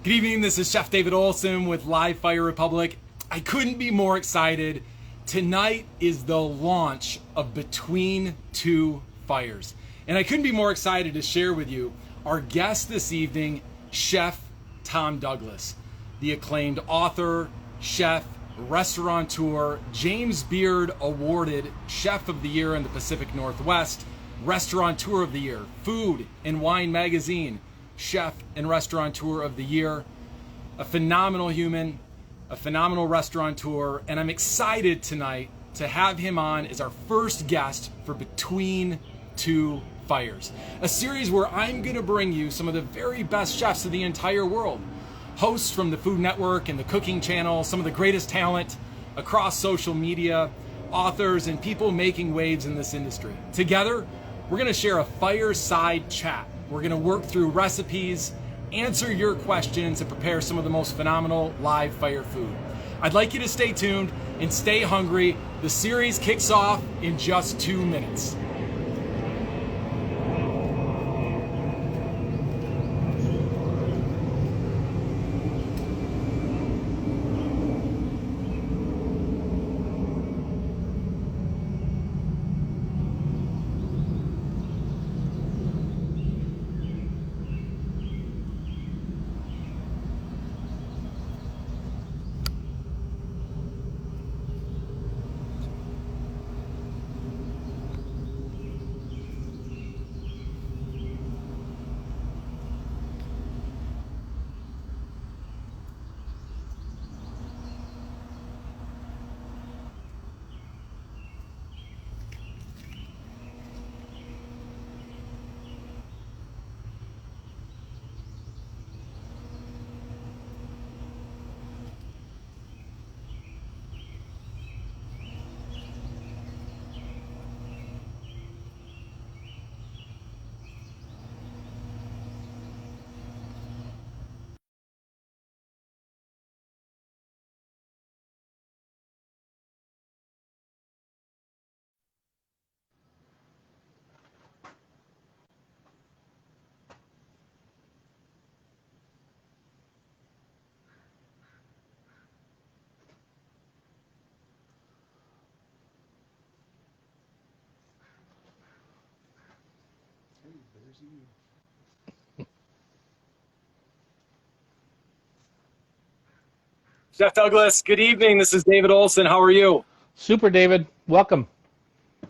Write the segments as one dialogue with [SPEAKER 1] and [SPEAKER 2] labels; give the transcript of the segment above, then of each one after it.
[SPEAKER 1] Good evening, this is Chef David Olson with Live Fire Republic. I couldn't be more excited. Tonight is the launch of Between Two Fires. And I couldn't be more excited to share with you our guest this evening, Chef Tom Douglas, the acclaimed author, chef, restaurateur, James Beard awarded Chef of the Year in the Pacific Northwest, Restaurateur of the Year, Food and Wine Magazine, Chef and Restaurateur of the Year, a phenomenal human, a phenomenal restaurateur, and I'm excited tonight to have him on as our first guest for Between Two Fires, a series where I'm going to bring you some of the very best chefs of the entire world, hosts from the Food Network and the Cooking Channel, some of the greatest talent across social media, authors, and people making waves in this industry. Together, we're going to share a fireside chat. We're going to work through recipes, answer your questions, and prepare some of the most phenomenal live fire food. I'd like you to stay tuned and stay hungry. The series kicks off in just 2 minutes. Chef Douglas, good evening. This is David Olson. How are you?
[SPEAKER 2] Super, David. Welcome.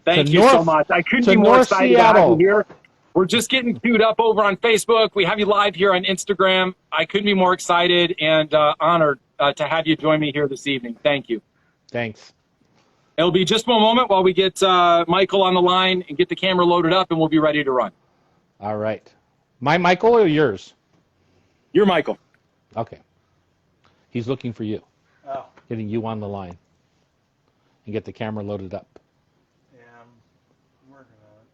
[SPEAKER 1] Thank you so much. I couldn't be more excited to have you here. We're just getting queued up over on Facebook. We have you live here on Instagram. I couldn't be more excited and honored to have you join me here this evening. Thank you.
[SPEAKER 2] Thanks.
[SPEAKER 1] It'll be just one moment while we get Michael on the line and get the camera loaded up, and we'll be ready to run.
[SPEAKER 2] All right. My Michael or yours?
[SPEAKER 1] You're Michael.
[SPEAKER 2] Okay. He's looking for you.
[SPEAKER 3] Oh.
[SPEAKER 2] Getting you on the line. And get the camera loaded up.
[SPEAKER 3] Yeah, I'm working on it.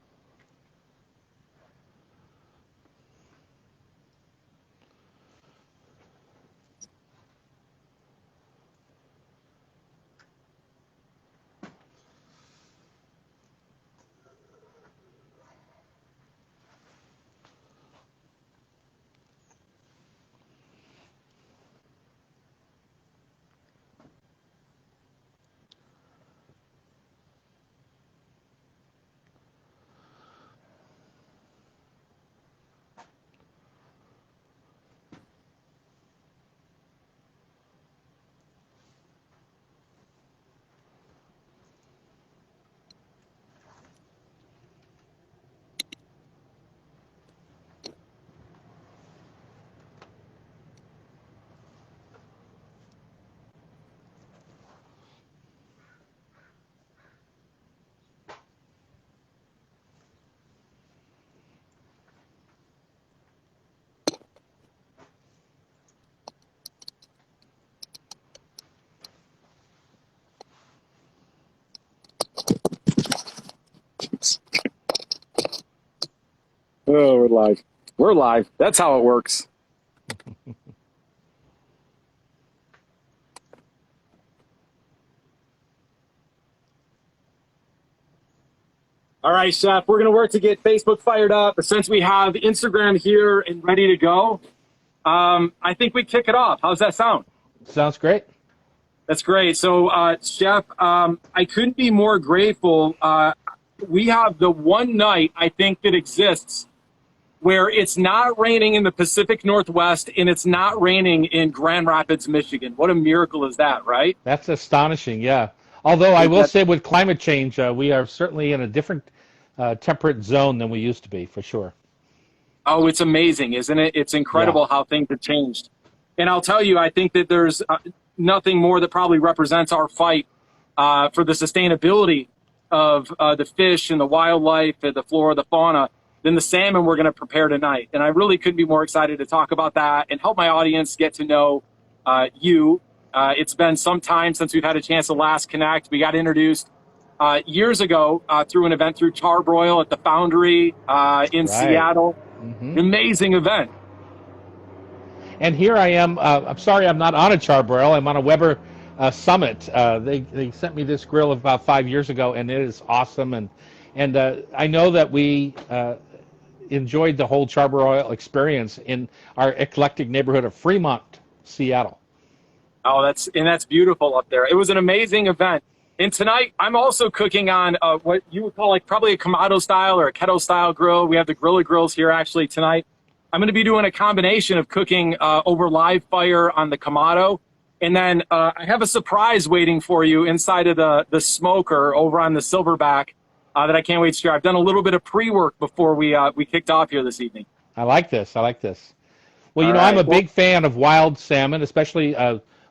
[SPEAKER 1] Oh, we're live. We're live. That's how it works. All right, Chef, we're going to work to get Facebook fired up. But since we have Instagram here and ready to go, I think we kick it off. How's that sound?
[SPEAKER 2] Sounds great.
[SPEAKER 1] That's great. So, Chef, I couldn't be more grateful. We have the one night, I think, that exists where it's not raining in the Pacific Northwest and it's not raining in Grand Rapids, Michigan. What a miracle is that, right?
[SPEAKER 2] That's astonishing, yeah. Although I will say with climate change, we are certainly in a different temperate zone than we used to be, for sure.
[SPEAKER 1] Oh, it's amazing, isn't it? It's incredible how things have changed. And I'll tell you, I think that there's nothing more that probably represents our fight for the sustainability of the fish and the wildlife and the flora, the fauna, than the salmon we're going to prepare tonight. And I really couldn't be more excited to talk about that and help my audience get to know you. It's been some time since we've had a chance to last connect. We got introduced years ago through an event through Charbroil at the Foundry in Seattle. An amazing event.
[SPEAKER 2] And here I am. I'm sorry I'm not on a Charbroil. I'm on a Weber Summit. They sent me this grill about 5 years ago, and it is awesome. And I know that we enjoyed the whole Charbroil experience in our eclectic neighborhood of Fremont, Seattle.
[SPEAKER 1] Oh, that's beautiful up there. It was an amazing event. And tonight, I'm also cooking on what you would call like probably a Kamado style or a kettle style grill. We have the Grilla Grills here actually tonight. I'm going to be doing a combination of cooking over live fire on the Kamado. And then I have a surprise waiting for you inside of the smoker over on the Silverback that I can't wait to share. I've done a little bit of pre-work before we kicked off here this evening.
[SPEAKER 2] I like this. Well, I'm a big fan of wild salmon, especially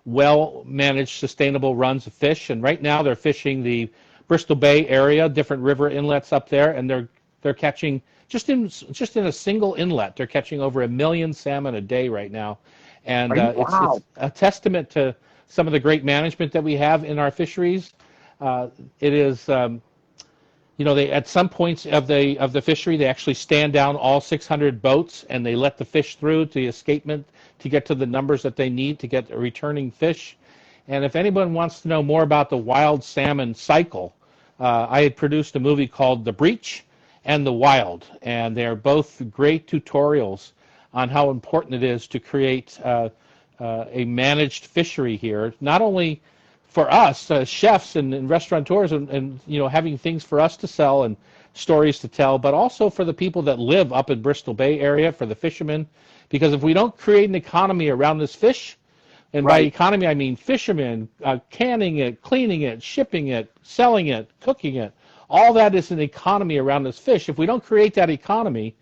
[SPEAKER 2] well-managed, sustainable runs of fish. And right now they're fishing the Bristol Bay area, different river inlets up there, and they're catching just in a single inlet. They're catching over 1 million salmon a day right now, and it's a testament to some of the great management that we have in our fisheries. It is. They at some points of the fishery, they actually stand down all 600 boats and they let the fish through to the escapement to get to the numbers that they need to get a returning fish. And if anyone wants to know more about the wild salmon cycle, I had produced a movie called The Breach and The Wild, and they're both great tutorials on how important it is to create a managed fishery here, not only for us chefs and restaurateurs and having things for us to sell and stories to tell, but also for the people that live up in Bristol Bay area, for the fishermen, because if we don't create an economy around this fish, and by economy I mean fishermen canning it, cleaning it, shipping it, selling it, cooking it, all that is an economy around this fish. If we don't create that economy,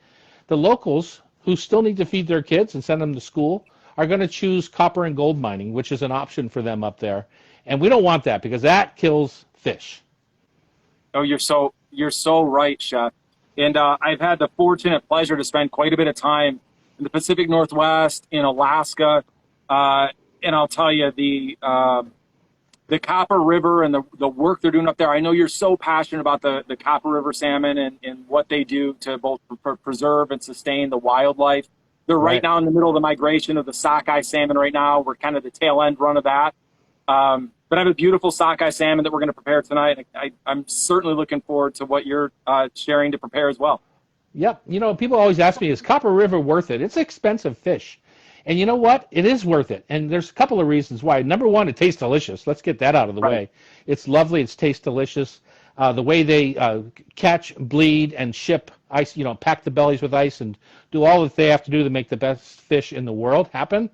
[SPEAKER 2] the locals who still need to feed their kids and send them to school are going to choose copper and gold mining, which is an option for them up there. And we don't want that because that kills fish.
[SPEAKER 1] Oh, you're so right, Chef. And I've had the fortunate pleasure to spend quite a bit of time in the Pacific Northwest, in Alaska, and I'll tell you the Copper River and the work they're doing up there. I know you're so passionate about the Copper River salmon and what they do to both preserve and sustain the wildlife. They're right now in the middle of the migration of the sockeye salmon right now. We're kind of the tail end run of that. But I have a beautiful sockeye salmon that we're going to prepare tonight. I'm certainly looking forward to what you're sharing to prepare as well.
[SPEAKER 2] Yep. People always ask me, is Copper River worth it? It's expensive fish. And you know what? It is worth it. And there's a couple of reasons why. Number one, it tastes delicious. Let's get that out of the way. It's lovely. It tastes delicious. The way they catch, bleed, and ship ice, pack the bellies with ice and do all that they have to do to make the best fish in the world happen,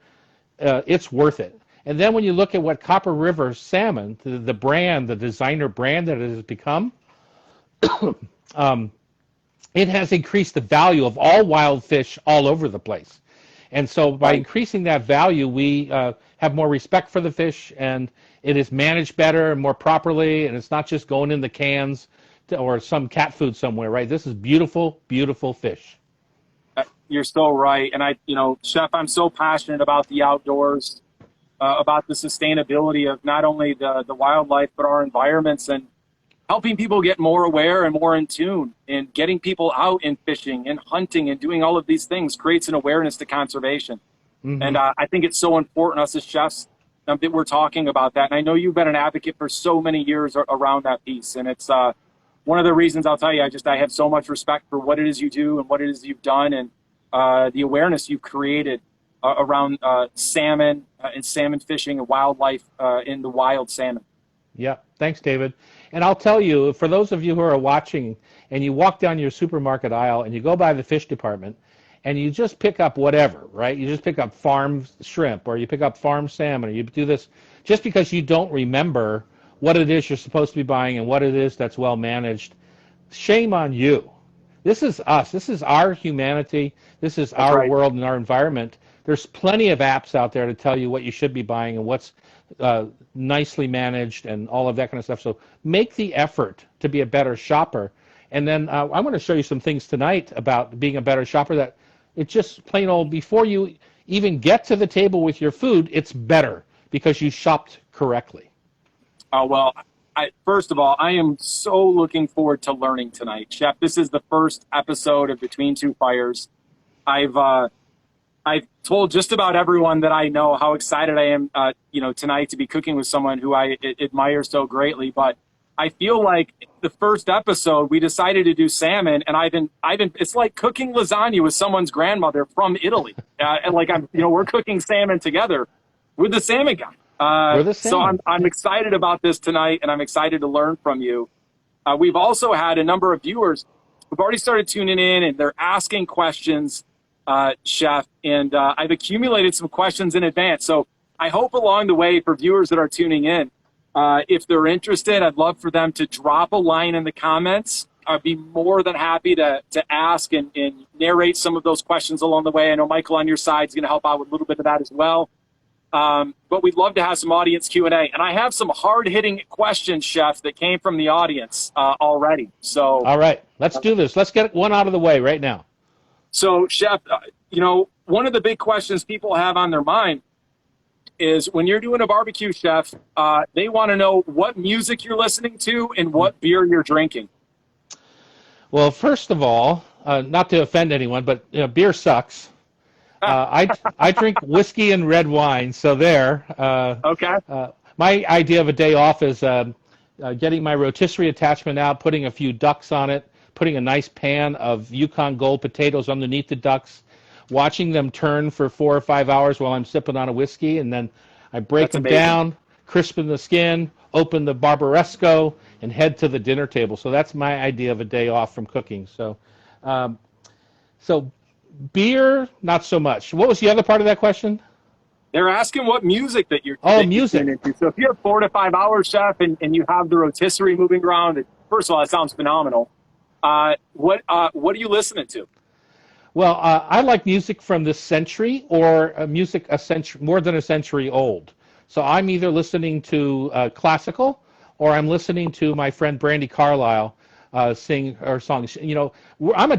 [SPEAKER 2] it's worth it. And then when you look at what Copper River salmon, the brand, the designer brand that it has become, it has increased the value of all wild fish all over the place. And so by increasing that value, we have more respect for the fish, and it is managed better and more properly, and it's not just going in the cans or some cat food somewhere, right? This is beautiful, beautiful fish.
[SPEAKER 1] You're so right. And Chef, I'm so passionate about the outdoors, about the sustainability of not only the wildlife, but our environments, and helping people get more aware and more in tune, and getting people out and fishing and hunting and doing all of these things creates an awareness to conservation. And I think it's so important, us as chefs, that we're talking about that. And I know you've been an advocate for so many years around that piece. And it's one of the reasons I'll tell you, I have so much respect for what it is you do and what it is you've done, and the awareness you've created
[SPEAKER 4] around salmon and salmon fishing and wildlife in the wild salmon.
[SPEAKER 2] Yeah, thanks, David. And I'll tell you, for those of you who are watching and you walk down your supermarket aisle and you go by the fish department and you just pick up whatever, right? You just pick up farm shrimp or you pick up farm salmon or you do this just because you don't remember what it is you're supposed to be buying and what it is that's well managed. Shame on you. This is us. This is our humanity. This is our world and our environment. There's plenty of apps out there to tell you what you should be buying and what's nicely managed and all of that kind of stuff. So make the effort to be a better shopper. And then I'm going to show you some things tonight about being a better shopper that it's just plain old, before you even get to the table with your food, it's better because you shopped correctly.
[SPEAKER 4] Well, first of all, I am so looking forward to learning tonight. Chef, this is the first episode of Between Two Fires. I've told just about everyone that I know how excited I am, tonight to be cooking with someone who I admire so greatly. But I feel like the first episode we decided to do salmon, and I've been. It's like cooking lasagna with someone's grandmother from Italy, and like we're cooking salmon together with the salmon guy. So I'm excited about this tonight, and I'm excited to learn from you. We've also had a number of viewers who've already started tuning in, and they're asking questions, Chef, and I've accumulated some questions in advance. So I hope along the way, for viewers that are tuning in, if they're interested, I'd love for them to drop a line in the comments. I'd be more than happy to ask and narrate some of those questions along the way. I know Michael on your side is going to help out with a little bit of that as well. But we'd love to have some audience Q&A. And I have some hard-hitting questions, Chef, that came from the audience already. So,
[SPEAKER 2] all right, let's do this. Let's get one out of the way right now.
[SPEAKER 4] So, Chef, one of the big questions people have on their mind is when you're doing a barbecue, Chef, they want to know what music you're listening to and what beer you're drinking.
[SPEAKER 2] Well, first of all, not to offend anyone, but beer sucks. I drink whiskey and red wine, so there.
[SPEAKER 4] Okay.
[SPEAKER 2] My idea of a day off is getting my rotisserie attachment out, putting a few ducks on it, putting a nice pan of Yukon Gold potatoes underneath the ducks, watching them turn for 4 or 5 hours while I'm sipping on a whiskey, and then I break them down, crispen the skin, open the Barbaresco, and head to the dinner table. So that's my idea of a day off from cooking. So, beer, not so much. What was the other part of that question?
[SPEAKER 4] They're asking what music that you're
[SPEAKER 2] music.
[SPEAKER 4] Into. So if you have 4 to 5 hours, Chef, and you have the rotisserie moving around, first of all, it sounds phenomenal. What are you listening to?
[SPEAKER 2] Well, I like music from this century or music more than a century old. So I'm either listening to classical or I'm listening to my friend Brandy Carlisle sing her songs. I'm a